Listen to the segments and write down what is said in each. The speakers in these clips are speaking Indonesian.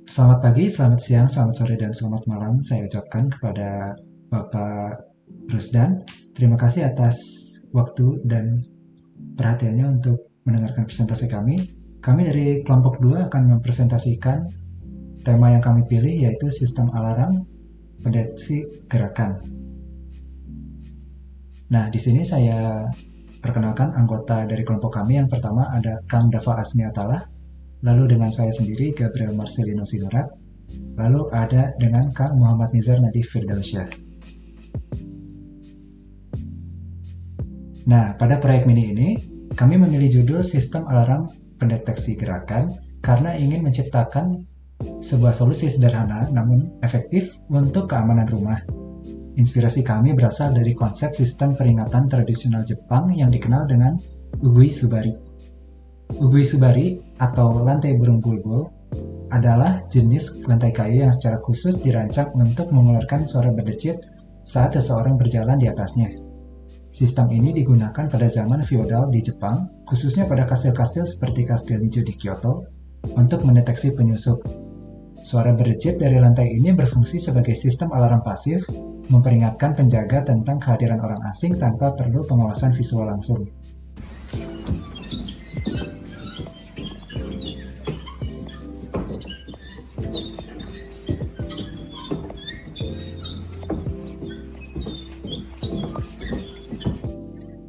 Selamat pagi, selamat siang, selamat sore, dan selamat malam saya ucapkan kepada Bapak Rusdan. Terima kasih atas waktu dan perhatiannya untuk mendengarkan presentasi kami. Kami dari kelompok 2 akan mempresentasikan tema yang kami pilih, yaitu sistem alarm pendeteksi gerakan. Nah, di sini saya perkenalkan anggota dari kelompok kami. Yang pertama ada Kang Dava Asmiatala, lalu dengan saya sendiri Gabriel Marcelino Sinurat, lalu ada dengan Kang Muhammad Nizar Nadif Firdausyah. Nah, pada proyek mini ini, kami memilih judul Sistem Alarm Pendeteksi Gerakan karena ingin menciptakan sebuah solusi sederhana namun efektif untuk keamanan rumah. Inspirasi kami berasal dari konsep sistem peringatan tradisional Jepang yang dikenal dengan Ugui Subari. Ugui Subari atau lantai burung bulbul adalah jenis lantai kayu yang secara khusus dirancang untuk mengeluarkan suara berdecit saat seseorang berjalan di atasnya. Sistem ini digunakan pada zaman feodal di Jepang, khususnya pada kastil-kastil seperti Kastil Nijo di Kyoto, untuk mendeteksi penyusup. Suara berdecit dari lantai ini berfungsi sebagai sistem alarm pasif, memperingatkan penjaga tentang kehadiran orang asing tanpa perlu pengawasan visual langsung.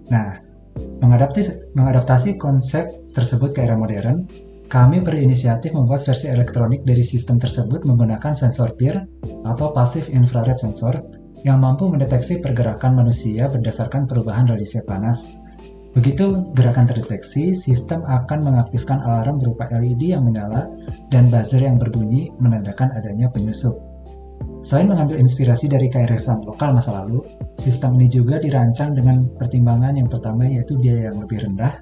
Nah, mengadaptasi konsep tersebut ke era modern, kami berinisiatif membuat versi elektronik dari sistem tersebut menggunakan sensor PIR atau Passive Infrared Sensor yang mampu mendeteksi pergerakan manusia berdasarkan perubahan radiasi panas. Begitu gerakan terdeteksi, sistem akan mengaktifkan alarm berupa LED yang menyala dan buzzer yang berbunyi menandakan adanya penyusup. Selain mengambil inspirasi dari kearifan lokal masa lalu, sistem ini juga dirancang dengan pertimbangan yang pertama, yaitu biaya yang lebih rendah,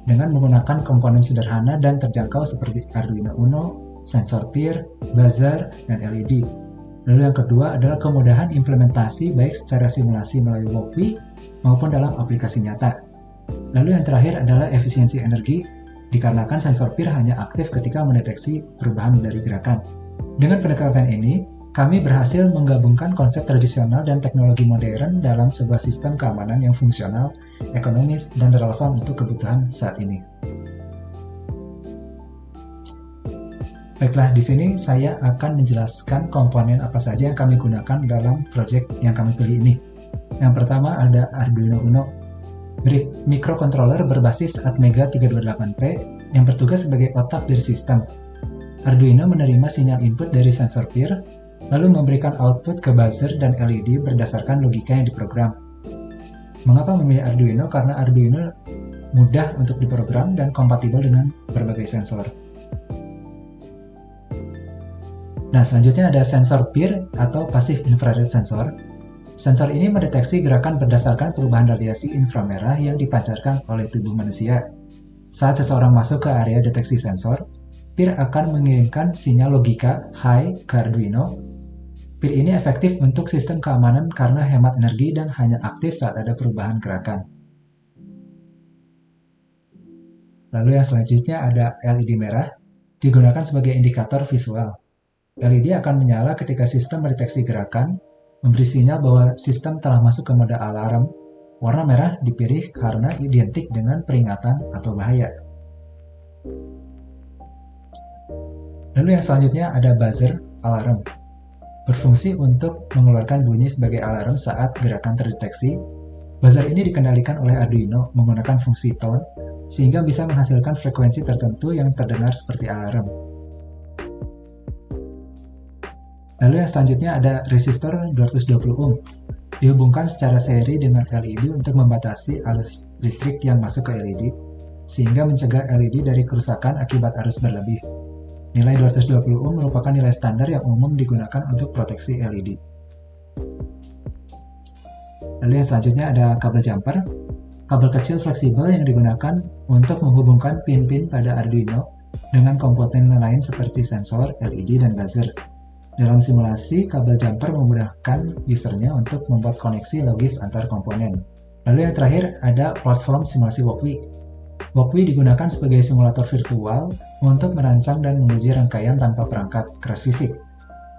dengan menggunakan komponen sederhana dan terjangkau seperti Arduino Uno, sensor PIR, buzzer, dan LED. Lalu yang kedua adalah kemudahan implementasi baik secara simulasi melalui Walkwi maupun dalam aplikasi nyata. Lalu yang terakhir adalah efisiensi energi, dikarenakan sensor PIR hanya aktif ketika mendeteksi perubahan dari gerakan. Dengan pendekatan ini, kami berhasil menggabungkan konsep tradisional dan teknologi modern dalam sebuah sistem keamanan yang fungsional, ekonomis, dan relevan untuk kebutuhan saat ini. Baiklah, di sini saya akan menjelaskan komponen apa saja yang kami gunakan dalam proyek yang kami pilih ini. Yang pertama ada Arduino Uno, microcontroller berbasis Atmega 328P yang bertugas sebagai otak dari sistem. Arduino menerima sinyal input dari sensor PIR, lalu memberikan output ke buzzer dan LED berdasarkan logika yang diprogram. Mengapa memilih Arduino? Karena Arduino mudah untuk diprogram dan kompatibel dengan berbagai sensor. Nah, selanjutnya ada sensor PIR atau Passive Infrared Sensor. Sensor ini mendeteksi gerakan berdasarkan perubahan radiasi inframerah yang dipancarkan oleh tubuh manusia. Saat seseorang masuk ke area deteksi sensor, PIR akan mengirimkan sinyal logika high ke Arduino. PIR ini efektif untuk sistem keamanan karena hemat energi dan hanya aktif saat ada perubahan gerakan. Lalu yang selanjutnya ada LED merah, digunakan sebagai indikator visual. LED akan menyala ketika sistem mendeteksi gerakan, memberi sinyal bahwa sistem telah masuk ke mode alarm. Warna merah dipilih karena identik dengan peringatan atau bahaya. Lalu yang selanjutnya ada buzzer alarm. Berfungsi untuk mengeluarkan bunyi sebagai alarm saat gerakan terdeteksi. Buzzer ini dikendalikan oleh Arduino menggunakan fungsi tone, sehingga bisa menghasilkan frekuensi tertentu yang terdengar seperti alarm. Lalu yang selanjutnya ada resistor 220 ohm. Dihubungkan secara seri dengan LED untuk membatasi arus listrik yang masuk ke LED, sehingga mencegah LED dari kerusakan akibat arus berlebih. Nilai 220 ohm merupakan nilai standar yang umum digunakan untuk proteksi LED. Lalu yang selanjutnya ada kabel jumper. Kabel kecil fleksibel yang digunakan untuk menghubungkan pin-pin pada Arduino dengan komponen lain seperti sensor, LED, dan buzzer. Dalam simulasi, kabel jumper memudahkan usernya untuk membuat koneksi logis antar komponen. Lalu yang terakhir ada platform simulasi Walkwi. Walkway digunakan sebagai simulator virtual untuk merancang dan menguji rangkaian tanpa perangkat keras fisik.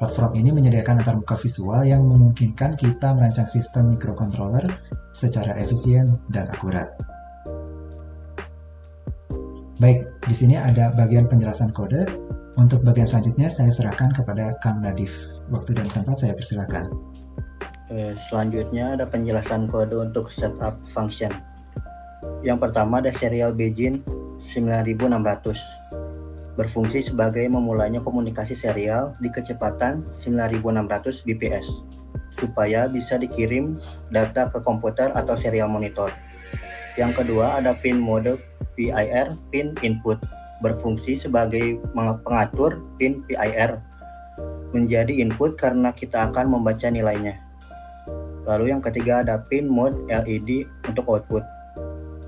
Platform ini menyediakan antarmuka visual yang memungkinkan kita merancang sistem microcontroller secara efisien dan akurat. Baik, di sini ada bagian penjelasan kode. Untuk bagian selanjutnya saya serahkan kepada Kang Nadif. Waktu dan tempat saya persilakan. Selanjutnya ada penjelasan kode untuk setup function. Yang pertama ada serial Beijing 9600. Berfungsi sebagai memulainya komunikasi serial di kecepatan 9600 bps supaya bisa dikirim data ke komputer atau serial monitor. Yang kedua ada pin mode PIR, pin input, berfungsi sebagai pengatur pin PIR menjadi input karena kita akan membaca nilainya. Lalu yang ketiga ada pin mode LED untuk output,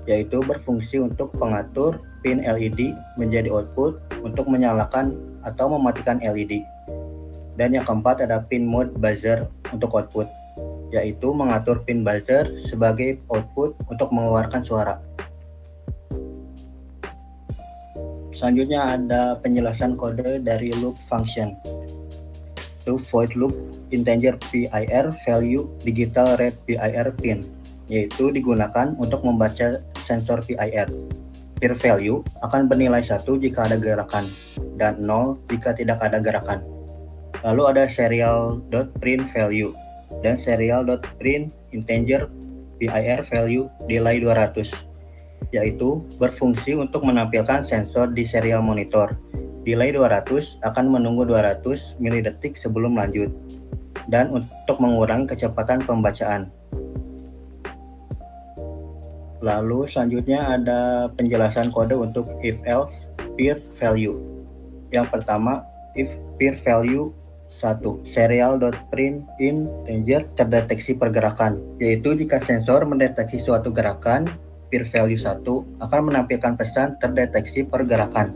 yaitu berfungsi untuk pengatur pin LED menjadi output untuk menyalakan atau mematikan LED. Dan yang keempat ada pin mode buzzer untuk output, yaitu mengatur pin buzzer sebagai output untuk mengeluarkan suara. Selanjutnya ada penjelasan kode dari loop function. To void loop integer PIR value digital read PIR pin, yaitu digunakan untuk membaca sensor PIR. Peer value akan bernilai 1 jika ada gerakan dan 0 jika tidak ada gerakan. Lalu ada serial.print value dan serial.print integer PIR value delay 200, yaitu berfungsi untuk menampilkan sensor di serial monitor. Delay 200 akan menunggu 200 milidetik sebelum lanjut dan untuk mengurangi kecepatan pembacaan. Lalu selanjutnya ada penjelasan kode untuk if-else peer value. Yang pertama, if peer value 1, serial.print integer terdeteksi pergerakan, yaitu jika sensor mendeteksi suatu gerakan, peer value 1 akan menampilkan pesan terdeteksi pergerakan.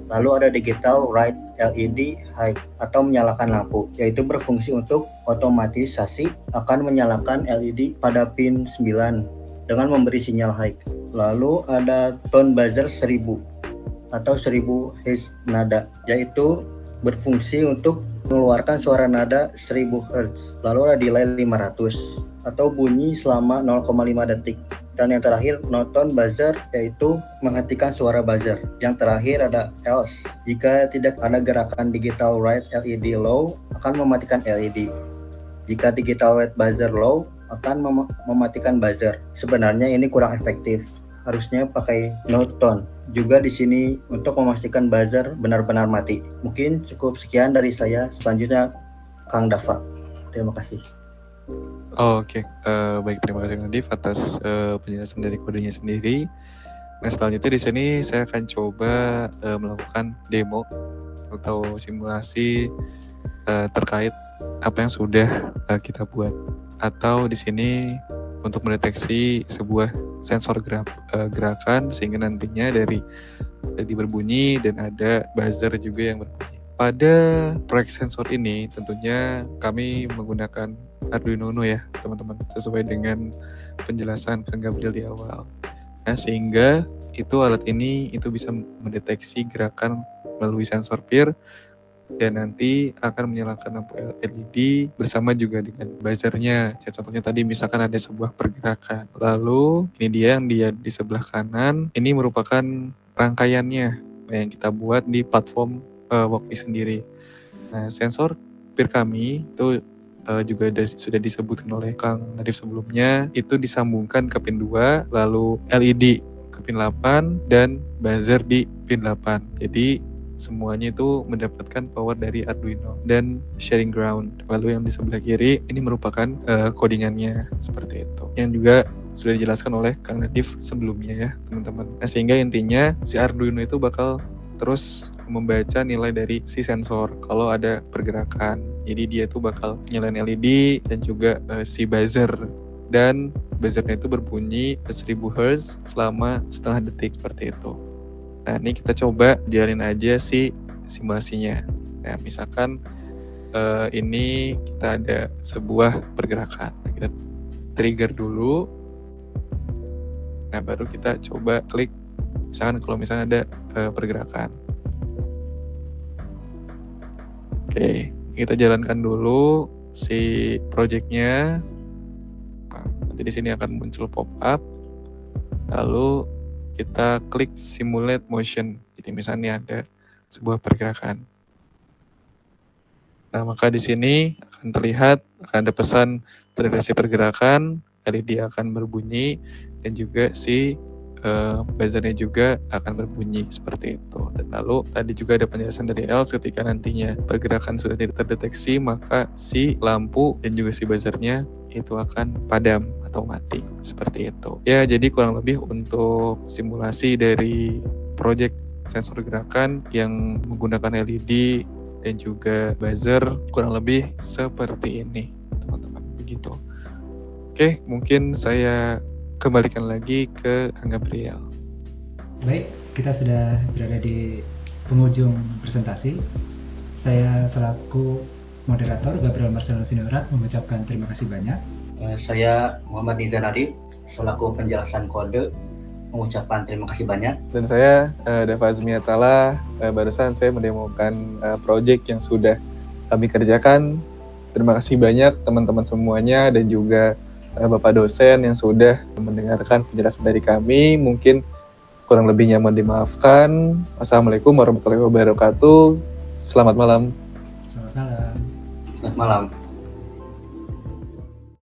Lalu ada digital write LED high atau menyalakan lampu, yaitu berfungsi untuk otomatisasi akan menyalakan LED pada pin 9 dengan memberi sinyal high. Lalu ada tone buzzer 1000 atau 1000 Hz nada, yaitu berfungsi untuk mengeluarkan suara nada 1000 Hz. Lalu ada delay 500 atau bunyi selama 0,5 detik. Dan yang terakhir no tone buzzer, yaitu menghentikan suara buzzer. Yang terakhir ada else, jika tidak ada gerakan digital write LED low akan mematikan LED. Jika digital write buzzer low akan mematikan buzzer. Sebenarnya ini kurang efektif, harusnya pakai no tone juga di sini untuk memastikan buzzer benar-benar mati. Mungkin cukup sekian dari saya. Selanjutnya Kang Dava. Terima kasih. Oke. Baik, terima kasih Nadif atas penjelasan dari kodenya sendiri. Nah, selanjutnya di sini saya akan coba melakukan demo atau simulasi terkait apa yang sudah kita buat. Atau di sini untuk mendeteksi sebuah sensor gerakan sehingga nantinya dari berbunyi dan ada buzzer juga yang berbunyi. Pada proyek sensor ini tentunya kami menggunakan Arduino Uno ya teman-teman, sesuai dengan penjelasan Kang Gabriel di awal. Nah, sehingga itu alat ini itu bisa mendeteksi gerakan melalui sensor peer dan nanti akan menyalakan lampu LED bersama juga dengan buzzernya. Contohnya tadi misalkan ada sebuah pergerakan. Lalu ini dia yang di sebelah kanan, ini merupakan rangkaiannya yang kita buat di platform Walkway sendiri. Nah, sensor peer kami itu juga sudah disebutkan oleh Kang Nadif sebelumnya, itu disambungkan ke pin 2, lalu LED ke pin 8 dan buzzer di pin 8. Jadi semuanya itu mendapatkan power dari Arduino dan sharing ground. Lalu yang di sebelah kiri ini merupakan codingannya seperti itu, yang juga sudah dijelaskan oleh Kang Nadif sebelumnya ya teman-teman. Nah, sehingga intinya si Arduino itu bakal terus membaca nilai dari si sensor kalau ada pergerakan. Jadi dia tuh bakal nyalain LED dan juga si buzzer, dan buzzernya itu berbunyi 1000 Hz selama setengah detik seperti itu. Nah, ini kita coba jalin aja si simulasinya. Nah, misalkan ini kita ada sebuah pergerakan. Nah, kita trigger dulu. Nah, baru kita coba klik misalkan kalau misalnya ada pergerakan. Oke, kita jalankan dulu si projectnya. Nah, nanti di sini akan muncul pop-up. Lalu kita klik simulate motion. Jadi misalnya ada sebuah pergerakan. Nah, maka di sini akan terlihat akan ada pesan terdeteksi pergerakan, LED akan berbunyi, dan juga si buzzernya juga akan berbunyi seperti itu. Dan lalu tadi juga ada penjelasan dari Els ketika nantinya pergerakan sudah tidak terdeteksi, maka si lampu dan juga si buzzernya itu akan padam atau mati seperti itu. Ya, jadi kurang lebih untuk simulasi dari project sensor gerakan yang menggunakan LED dan juga buzzer kurang lebih seperti ini, teman-teman. Begitu. Oke, mungkin saya kembalikan lagi ke Kang Gabriel. Baik, kita sudah berada di penghujung presentasi. Saya selaku moderator Gabriel Marcelo Sinurat mengucapkan terima kasih banyak. Saya Muhammad Nizar Arif selaku penjelasan kode mengucapkan terima kasih banyak. Dan saya Dava Azmiatala, barusan saya mendemokan project yang sudah kami kerjakan. Terima kasih banyak teman-teman semuanya dan juga Bapak dosen yang sudah mendengarkan penjelasan dari kami. Mungkin kurang lebihnya mohon dimaafkan. Wassalamualaikum warahmatullahi wabarakatuh. Selamat malam. Selamat malam. Selamat malam.